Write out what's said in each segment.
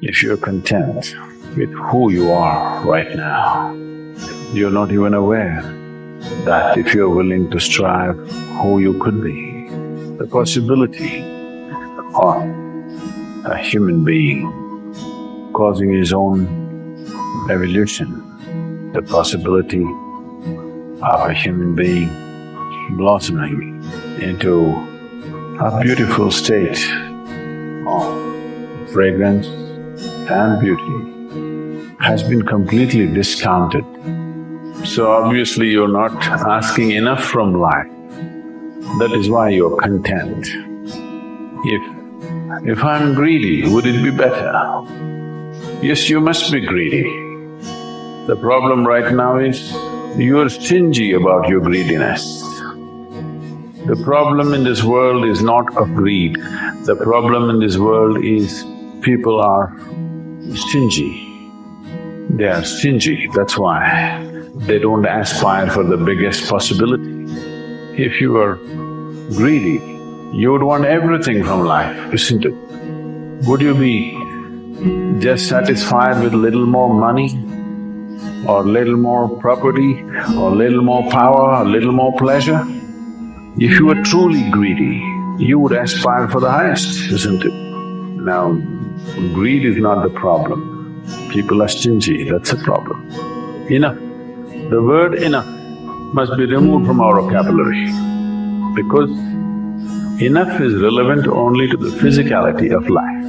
If you're content with who you are right now, you're not even aware that if you're willing to strive who you could be, the possibility of a human being causing his own evolution, the possibility of a human being blossoming into a beautiful state of fragrance and beauty has been completely discounted. So obviously you're not asking enough from life. That is why you're content. If I'm greedy, would it be better? Yes, you must be greedy. The problem right now is you're stingy about your greediness. The problem in this world is not of greed. The problem in this world is people are stingy. They are stingy, that's why they don't aspire for the biggest possibility. If you were greedy, you would want everything from life, isn't it? Would you be just satisfied with little more money, or little more property, or little more power, or little more pleasure? If you were truly greedy, you would aspire for the highest, isn't it? Now, greed is not the problem. People are stingy, that's a problem. Enough. The word enough must be removed from our vocabulary because enough is relevant only to the physicality of life.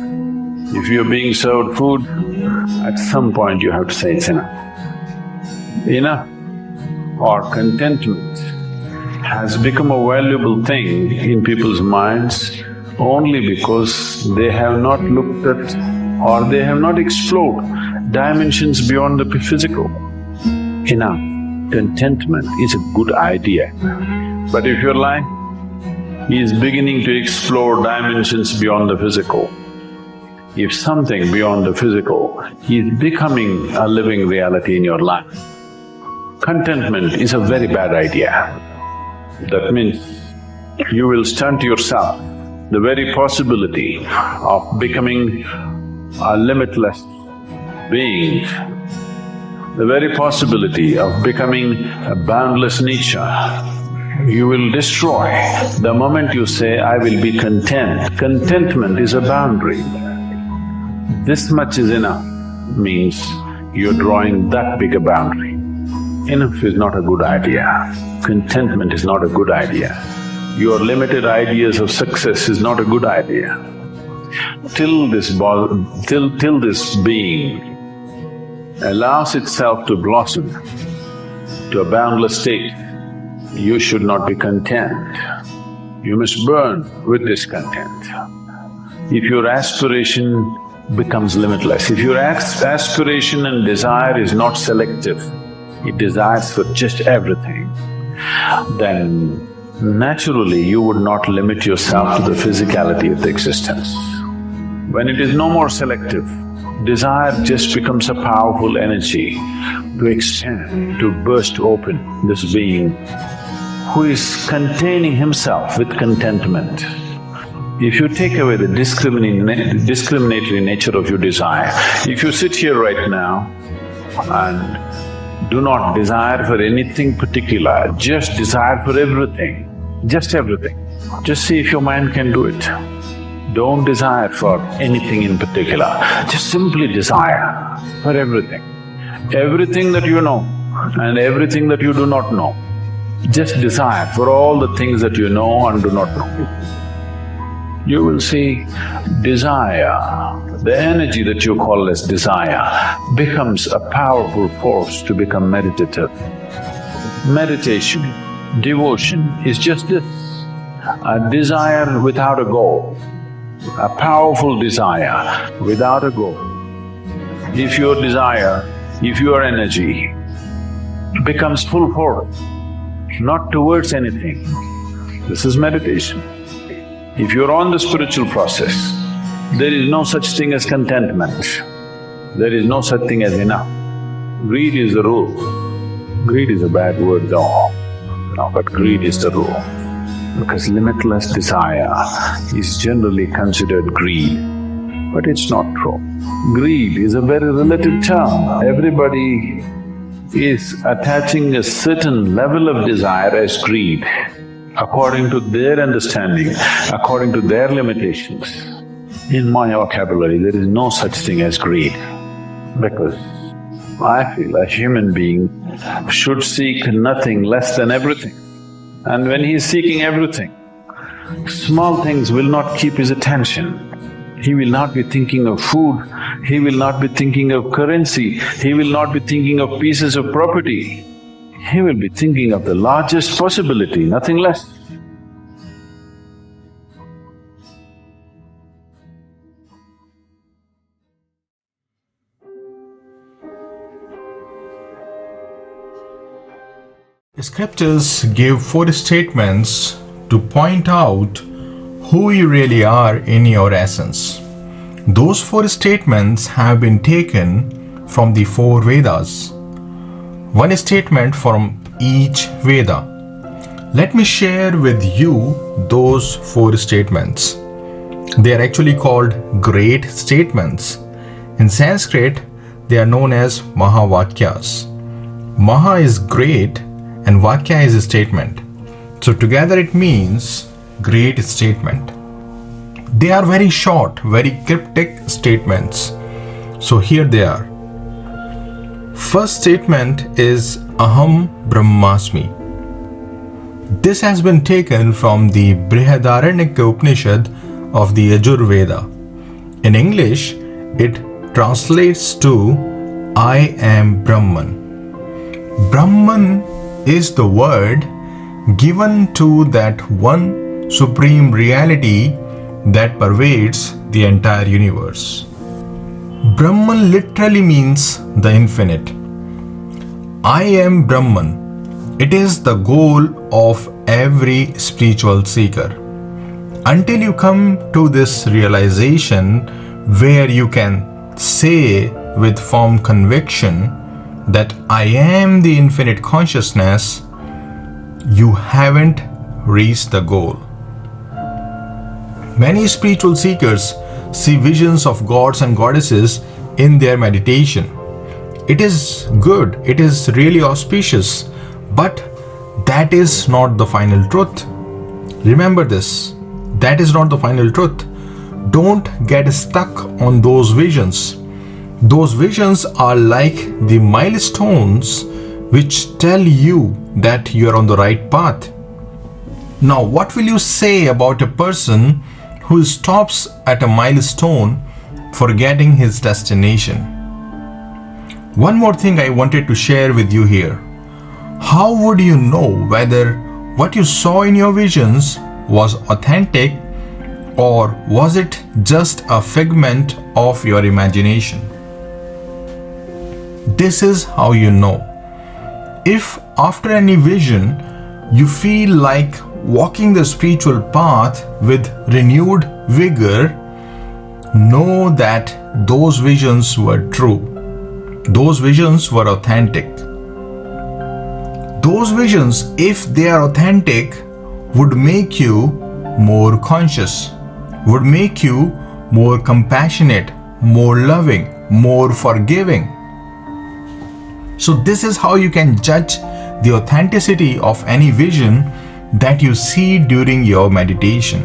If you're being served food, at some point you have to say it's enough. Enough or contentment has become a valuable thing in people's minds only because they have not looked at or they have not explored dimensions beyond the physical. Enough, contentment is a good idea. But if your life is beginning to explore dimensions beyond the physical, if something beyond the physical is becoming a living reality in your life, contentment is a very bad idea. That means you will stunt yourself. The very possibility of becoming a limitless being, the very possibility of becoming a boundless nature, you will destroy the moment you say, I will be content. Contentment is a boundary. This much is enough means you're drawing that big a boundary. Enough is not a good idea. Contentment is not a good idea. Your limited ideas of success is not a good idea. Till this being allows itself to blossom to a boundless state, you should not be content. You must burn with discontent. If your aspiration becomes limitless, if your aspiration and desire is not selective, it desires for just everything, then naturally you would not limit yourself to the physicality of the existence. When it is no more selective, desire just becomes a powerful energy to extend, to burst open this being who is containing himself with contentment. If you take away the discriminatory nature of your desire, if you sit here right now and do not desire for anything particular, just desire for everything, just everything, just see if your mind can do it. Don't desire for anything in particular, just simply desire for everything. Everything that you know and everything that you do not know, just desire for all the things that you know and do not know. You will see desire, the energy that you call as desire, becomes a powerful force to become meditative. Meditation, devotion is just this, a desire without a goal, a powerful desire without a goal. If your desire, if your energy becomes full force, not towards anything, this is meditation. If you're on the spiritual process, there is no such thing as contentment, there is no such thing as enough. Greed is the rule. Greed is a bad word though, but greed is the rule. Because limitless desire is generally considered greed. but it's not true. Greed is a very relative term. Everybody is attaching a certain level of desire as greed, according to their understanding, according to their limitations. In my vocabulary, there is no such thing as greed, because I feel a human being should seek nothing less than everything. And when he is seeking everything, small things will not keep his attention. He will not be thinking of food, he will not be thinking of currency, he will not be thinking of pieces of property. He will be thinking of the largest possibility, nothing less. The scriptures give 4 statements to point out who you really are in your essence. Those 4 statements have been taken from the 4 Vedas. 1 statement from each Veda. Let me share with you those 4 statements. They are actually called great statements. In Sanskrit, they are known as Mahavakyas. Maha is great and Vakya is a statement. So together it means great statement. They are very short, very cryptic statements. So here they are. First statement is Aham Brahmasmi. This has been taken from the Brihadaranyaka Upanishad of the Yajurveda. In English, it translates to I am Brahman. Brahman is the word given to that one supreme reality that pervades the entire universe. Brahman literally means the infinite. I am Brahman. It is the goal of every spiritual seeker. Until you come to this realization where you can say with firm conviction that I am the infinite consciousness, you haven't reached the goal. Many spiritual seekers see visions of gods and goddesses in their meditation. It is good, it is really auspicious, but that is not the final truth. Remember this, that is not the final truth. Don't get stuck on those visions. Those visions are like the milestones which tell you that you are on the right path. Now, what will you say about a person who stops at a milestone, forgetting his destination? One more thing I wanted to share with you here. How would you know whether what you saw in your visions was authentic or was it just a figment of your imagination? This is how you know. If after any vision you feel like walking the spiritual path with renewed vigor, know that those visions were true. Those visions were authentic. Those visions, if they are authentic, would make you more conscious, would make you more compassionate, more loving, more forgiving. So this is how you can judge the authenticity of any vision that you see during your meditation.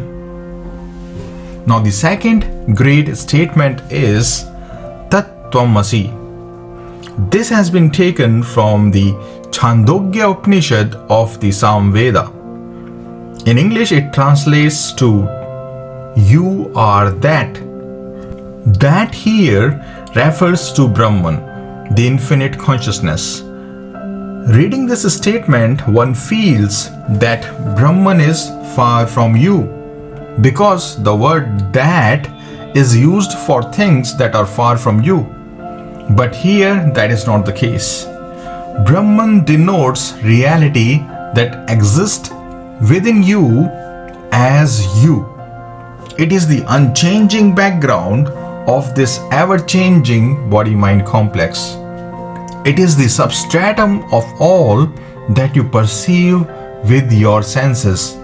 Now the second great statement is Tat Tvamasi. This has been taken from the Chandogya Upanishad of the Samveda. In English it translates to you are that. That here refers to Brahman, the infinite consciousness. Reading this statement, one feels that Brahman is far from you, because the word that is used for things that are far from you. But here that is not the case. Brahman denotes reality that exists within you as you. It is the unchanging background of this ever-changing body-mind complex. It is the substratum of all that you perceive with your senses.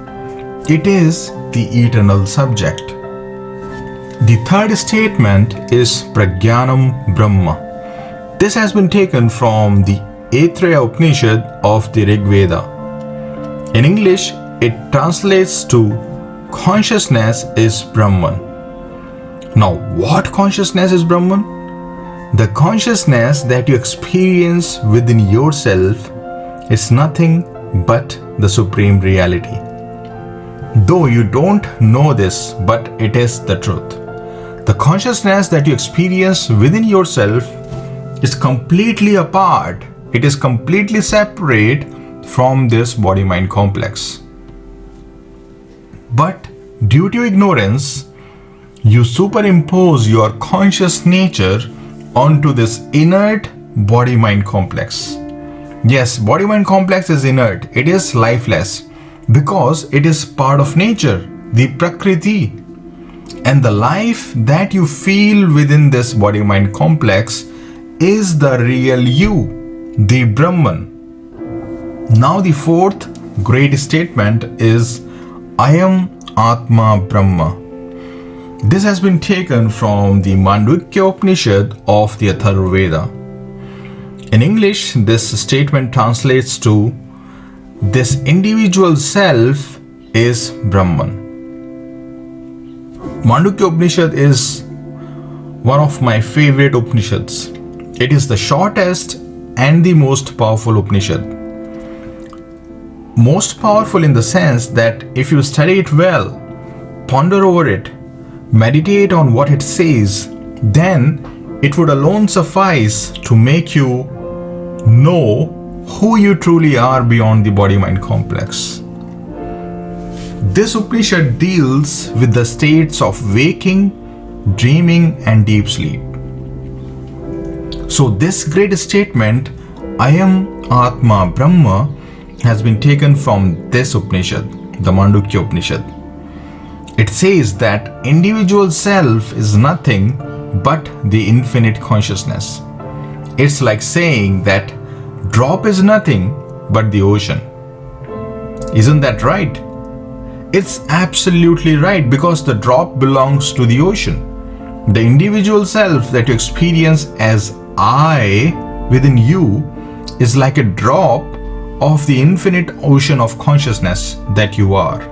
It is the eternal subject. The third statement is Prajnanam Brahma. This has been taken from the Aitreya Upanishad of the Rig Veda. In English, it translates to consciousness is Brahman. Now, what consciousness is Brahman? The consciousness that you experience within yourself is nothing but the Supreme Reality. Though you don't know this, but it is the truth. The consciousness that you experience within yourself is completely apart. It is completely separate from this body-mind complex. But due to ignorance, you superimpose your conscious nature onto this inert body-mind complex. Yes, body-mind complex is inert. It is lifeless because it is part of nature, the Prakriti. And the life that you feel within this body-mind complex is the real you, the Brahman. Now the fourth great statement is Aham Atma Brahma. This has been taken from the Mandukya Upanishad of the Atharva Veda. In English, this statement translates to this individual self is Brahman. Mandukya Upanishad is one of my favorite Upanishads. It is the shortest and the most powerful Upanishad. Most powerful in the sense that if you study it well, ponder over it, meditate on what it says, then it would alone suffice to make you know who you truly are beyond the body-mind complex. This Upanishad deals with the states of waking, dreaming and deep sleep. So this great statement, Aham Atma Brahma, has been taken from this Upanishad, the Mandukya Upanishad. It says that individual self is nothing but the infinite consciousness. It's like saying that drop is nothing but the ocean. Isn't that right? It's absolutely right, because the drop belongs to the ocean. The individual self that you experience as I within you is like a drop of the infinite ocean of consciousness that you are.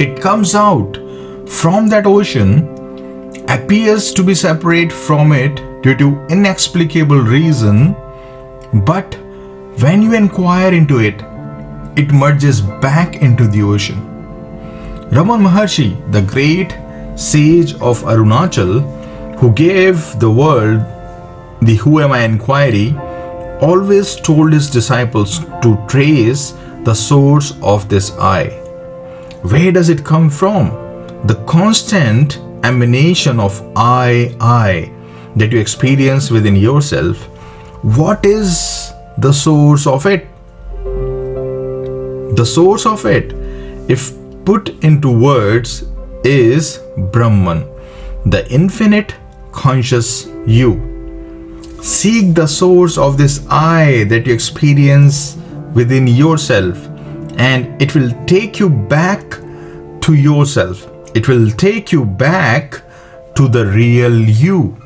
It comes out from that ocean, appears to be separate from it due to inexplicable reason, but when you inquire into it, it merges back into the ocean. Raman Maharshi, the great sage of Arunachal, who gave the world the Who Am I inquiry, always told his disciples to trace the source of this I. Where does it come from? The constant emanation of I that you experience within yourself. What is the source of it? The source of it, if put into words, is Brahman, the infinite conscious you. Seek the source of this I that you experience within yourself, and it will take you back to yourself. It will take you back to the real you.